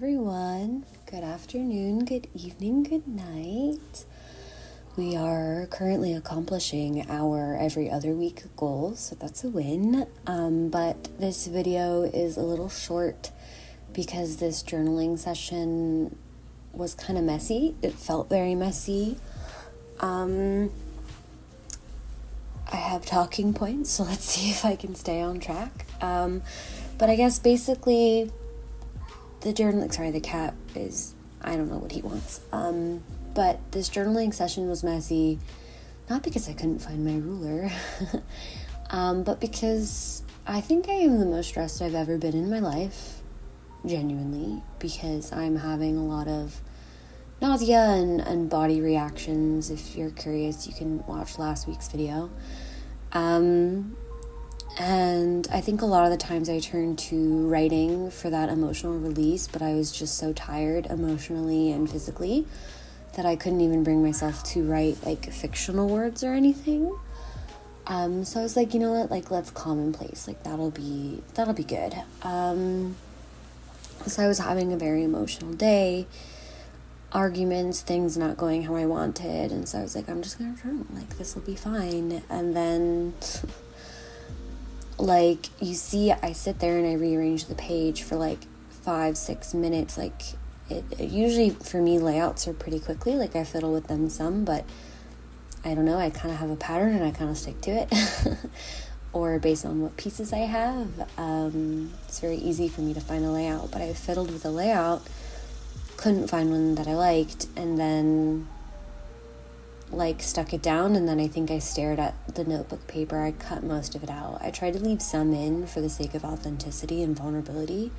everyone. Good afternoon, good evening, good night. We are currently accomplishing our every other week goal, so that's a win. But this video is a little short because this journaling session was kind of messy. It felt very messy. I have talking points, so let's see if I can stay on track. But I guess basically the cat is, I don't know what he wants. But this journaling session was messy, not because I couldn't find my ruler, but because I think I am the most stressed I've ever been in my life, genuinely, because I'm having a lot of nausea and body reactions. If you're curious, you can watch last week's video. And I think a lot of the times I turned to writing for that emotional release, but I was just so tired emotionally and physically that I couldn't even bring myself to write like fictional words or anything. So I was like, you know what, like let's Commonplace, like that'll be good. So I was having a very emotional day, arguments, things not going how I wanted, and so I was like, I'm just gonna journal, like this will be fine. And then like you see, I sit there and I rearrange the page for like 5-6 minutes. Like it usually for me layouts are pretty quickly, like I fiddle with them some, but I don't know, I kind of have a pattern and I kind of stick to it or based on what pieces I have. It's very easy for me to find a layout, but I fiddled with a layout, couldn't find one that I liked, and then like stuck it down, and then I think I stared at the notebook paper. I cut most of it out. I tried to leave some in for the sake of authenticity and vulnerability,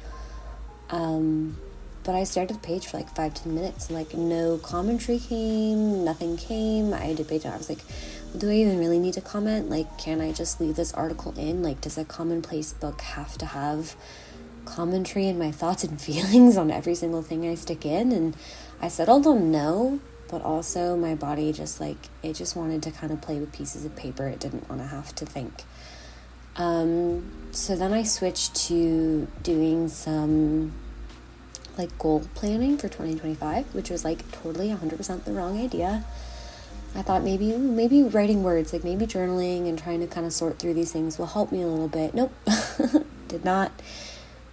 but I stared at the page for like 5-10 minutes, and like no commentary came, nothing came. I debated, I was like, do I even really need to comment? Like, can I just leave this article in? Like, does a Commonplace book have to have commentary and my thoughts and feelings on every single thing I stick in? And I settled on no, but also my body just like, it just wanted to kind of play with pieces of paper. It didn't want to have to think. So then I switched to doing some like goal planning for 2025, which was like totally 100% the wrong idea. I thought maybe writing words, like maybe journaling and trying to kind of sort through these things will help me a little bit. Nope, did not.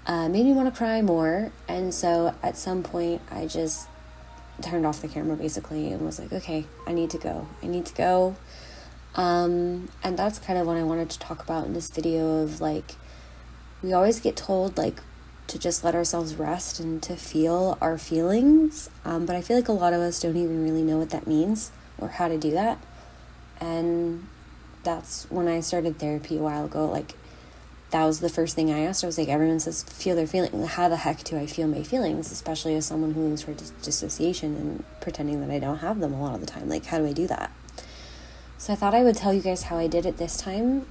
Made me want to cry more. And so at some point I just turned off the camera basically and was like, okay, I need to go. And that's kind of what I wanted to talk about in this video of like, we always get told like to just let ourselves rest and to feel our feelings. But I feel like a lot of us don't even really know what that means or how to do that. And that's when I started therapy a while ago. Like that was the first thing I asked. I was like, everyone says feel their feelings. How the heck do I feel my feelings? Especially as someone who leans for dissociation and pretending that I don't have them a lot of the time. Like, how do I do that? So I thought I would tell you guys how I did it this time.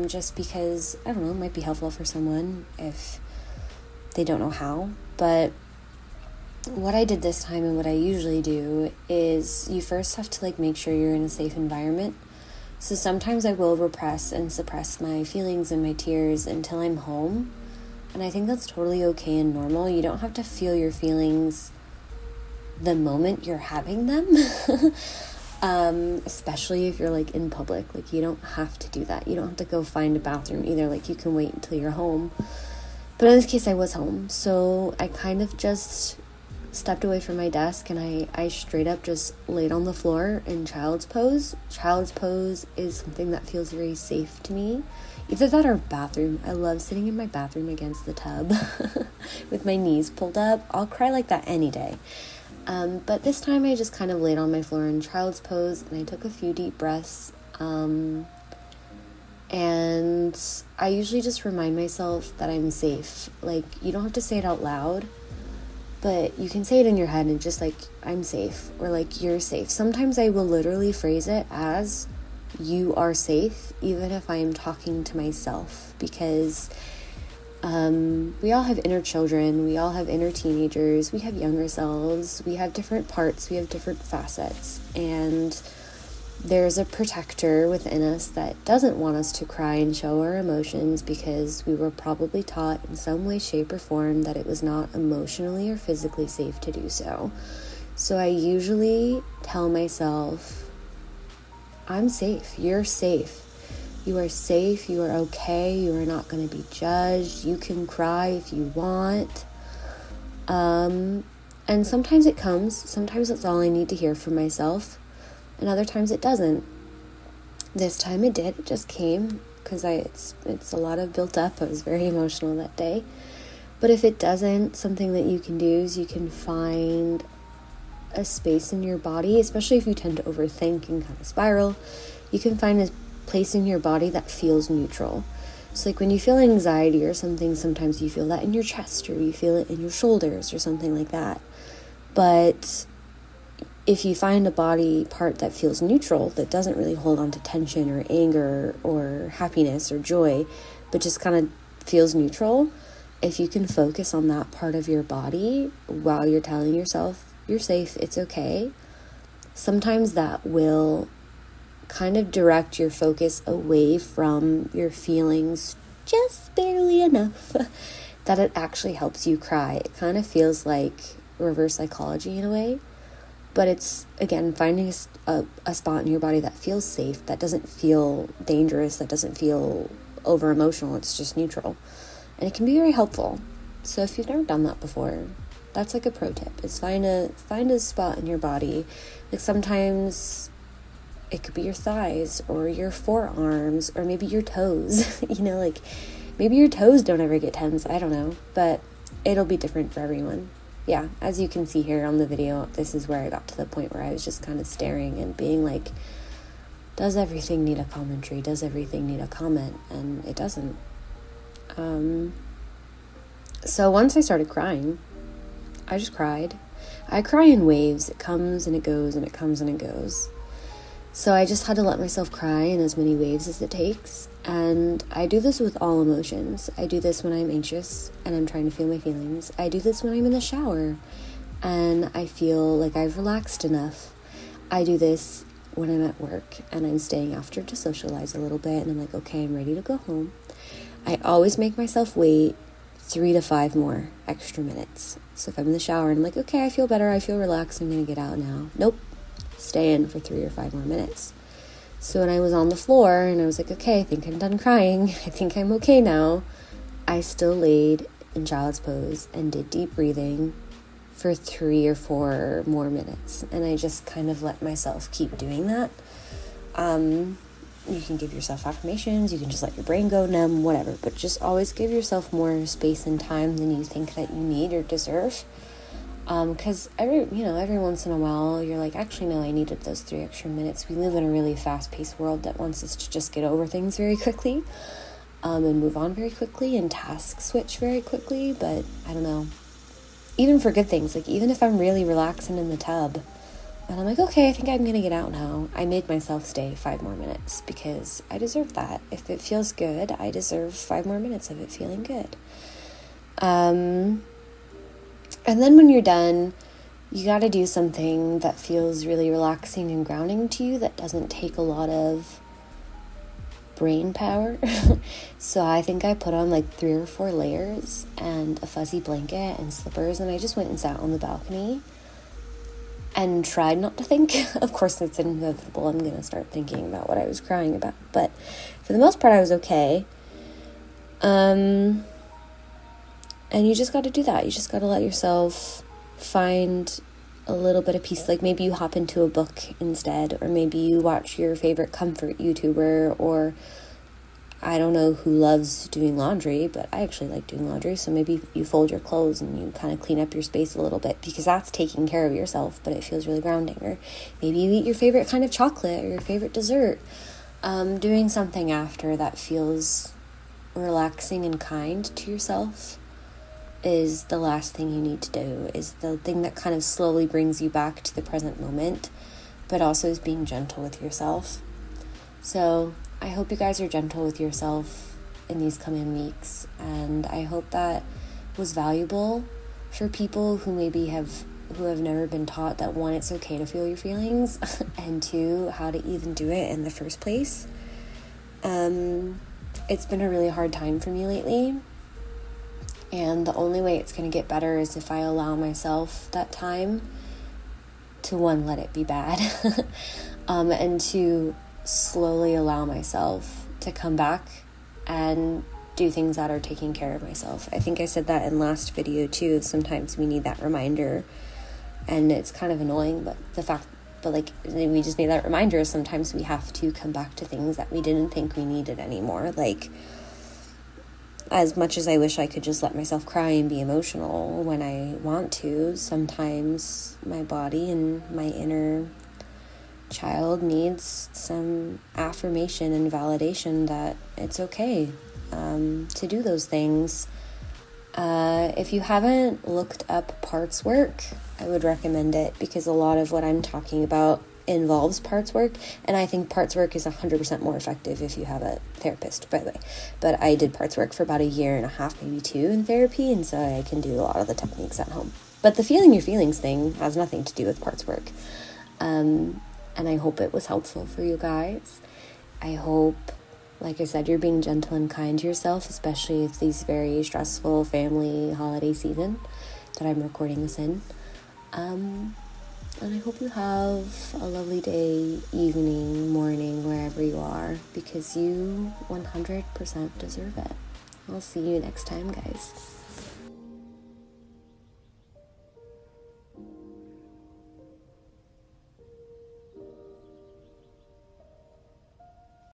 Just because, I don't know, it might be helpful for someone if they don't know how. But what I did this time and what I usually do is you first have to like make sure you're in a safe environment. So sometimes I will repress and suppress my feelings and my tears until I'm home. And I think that's totally okay and normal. You don't have to feel your feelings the moment you're having them. Especially if you're like in public. Like you don't have to do that. You don't have to go find a bathroom either. Like you can wait until you're home. But in this case I was home. So I kind of just stepped away from my desk and I straight up just laid on the floor in child's pose. Child's pose is something that feels very safe to me. Either that or bathroom. I love sitting in my bathroom against the tub with my knees pulled up. I'll cry like that any day. But this time I just kind of laid on my floor in child's pose and I took a few deep breaths. And I usually just remind myself that I'm safe. Like, you don't have to say it out loud, but you can say it in your head and just like, I'm safe, or like, you're safe. Sometimes I will literally phrase it as, you are safe, even if I am talking to myself, because we all have inner children, we all have inner teenagers, we have younger selves, we have different parts, we have different facets, and there's a protector within us that doesn't want us to cry and show our emotions because we were probably taught in some way, shape, or form that it was not emotionally or physically safe to do so. So I usually tell myself, I'm safe. You're safe. You are safe. You are okay. You are not going to be judged. You can cry if you want. And sometimes it comes. Sometimes that's all I need to hear from myself. And other times it doesn't. This time it did. It just came because it's a lot of built up. I was very emotional that day. But if it doesn't, something that you can do is you can find a space in your body, especially if you tend to overthink and kind of spiral. You can find a place in your body that feels neutral. So like when you feel anxiety or something, sometimes you feel that in your chest or you feel it in your shoulders or something like that. But if you find a body part that feels neutral, that doesn't really hold on to tension or anger or happiness or joy, but just kind of feels neutral, if you can focus on that part of your body while you're telling yourself you're safe, it's okay, sometimes that will kind of direct your focus away from your feelings just barely enough that it actually helps you cry. It kind of feels like reverse psychology in a way. But it's, again, finding a spot in your body that feels safe, that doesn't feel dangerous, that doesn't feel over-emotional, it's just neutral. And it can be very helpful. So if you've never done that before, that's like a pro tip, is find a spot in your body. Like sometimes it could be your thighs or your forearms or maybe your toes. Like maybe your toes don't ever get tense, I don't know. But it'll be different for everyone. Yeah, as you can see here on the video, this is where I got to the point where I was just kind of staring and being like, does everything need a commentary? Does everything need a comment? And it doesn't. So once I started crying, I just cried. I cry in waves. It comes and it goes and it comes and it goes. So I just had to let myself cry in as many waves as it takes. And I do this with all emotions. I do this when I'm anxious and I'm trying to feel my feelings. I do this when I'm in the shower and I feel like I've relaxed enough. I do this when I'm at work and I'm staying after to socialize a little bit and I'm like, okay, I'm ready to go home. I always make myself wait 3 to 5 more extra minutes. So if I'm in the shower and I'm like, okay, I feel better, I feel relaxed, I'm gonna get out now. Nope. Stay in for 3 or 5 more minutes. So when I was on the floor and I was like, okay, I think I'm done crying, I think I'm okay now, I still laid in child's pose and did deep breathing for 3 or 4 more minutes. And I just kind of let myself keep doing that. You can give yourself affirmations, you can just let your brain go numb, whatever, but just always give yourself more space and time than you think that you need or deserve. Because every once in a while you're like, actually no, I needed those 3 extra minutes. We live in a really fast-paced world that wants us to just get over things very quickly, and move on very quickly and task switch very quickly. But I don't know, even for good things, like even if I'm really relaxing in the tub and I'm like, okay, I think I'm gonna get out now, I make myself stay 5 more minutes because I deserve that. If it feels good, I deserve 5 more minutes of it feeling good. And then when you're done, you got to do something that feels really relaxing and grounding to you, that doesn't take a lot of brain power. So I think I put on like 3 or 4 layers and a fuzzy blanket and slippers, and I just went and sat on the balcony and tried not to think. Of course, it's inevitable. I'm going to start thinking about what I was crying about. But for the most part, I was okay. And you just got to do that. You just got to let yourself find a little bit of peace. Like maybe you hop into a book instead, or maybe you watch your favorite comfort YouTuber, or I don't know who loves doing laundry, but I actually like doing laundry. So maybe you fold your clothes and you kind of clean up your space a little bit, because that's taking care of yourself, but it feels really grounding. Or maybe you eat your favorite kind of chocolate or your favorite dessert. Doing something after that feels relaxing and kind to yourself is the last thing you need to do, is the thing that kind of slowly brings you back to the present moment, but also is being gentle with yourself. So I hope you guys are gentle with yourself in these coming weeks, and I hope that was valuable for people who maybe have who have never been taught that, one, it's okay to feel your feelings, and two, how to even do it in the first place. It's been a really hard time for me lately, and the only way it's going to get better is if I allow myself that time to, one, let it be bad, and to slowly allow myself to come back and do things that are taking care of myself. I think I said that in last video too. Sometimes we need that reminder, and it's kind of annoying, but we just need that reminder. Sometimes we have to come back to things that we didn't think we needed anymore. Like, as much as I wish I could just let myself cry and be emotional when I want to, sometimes my body and my inner child needs some affirmation and validation that it's okay to do those things. If you haven't looked up parts work, I would recommend it, because a lot of what I'm talking about involves parts work, and I think parts work is 100% more effective if you have a therapist, by the way. But I did parts work for about 1.5 years, maybe 2 in therapy, and so I can do a lot of the techniques at home. But the feeling your feelings thing has nothing to do with parts work. And I hope it was helpful for you guys. I hope, like I said, you're being gentle and kind to yourself, especially if these very stressful family holiday season that I'm recording this in. And I hope you have a lovely day, evening, morning, wherever you are, because you 100% deserve it. I'll see you next time, guys.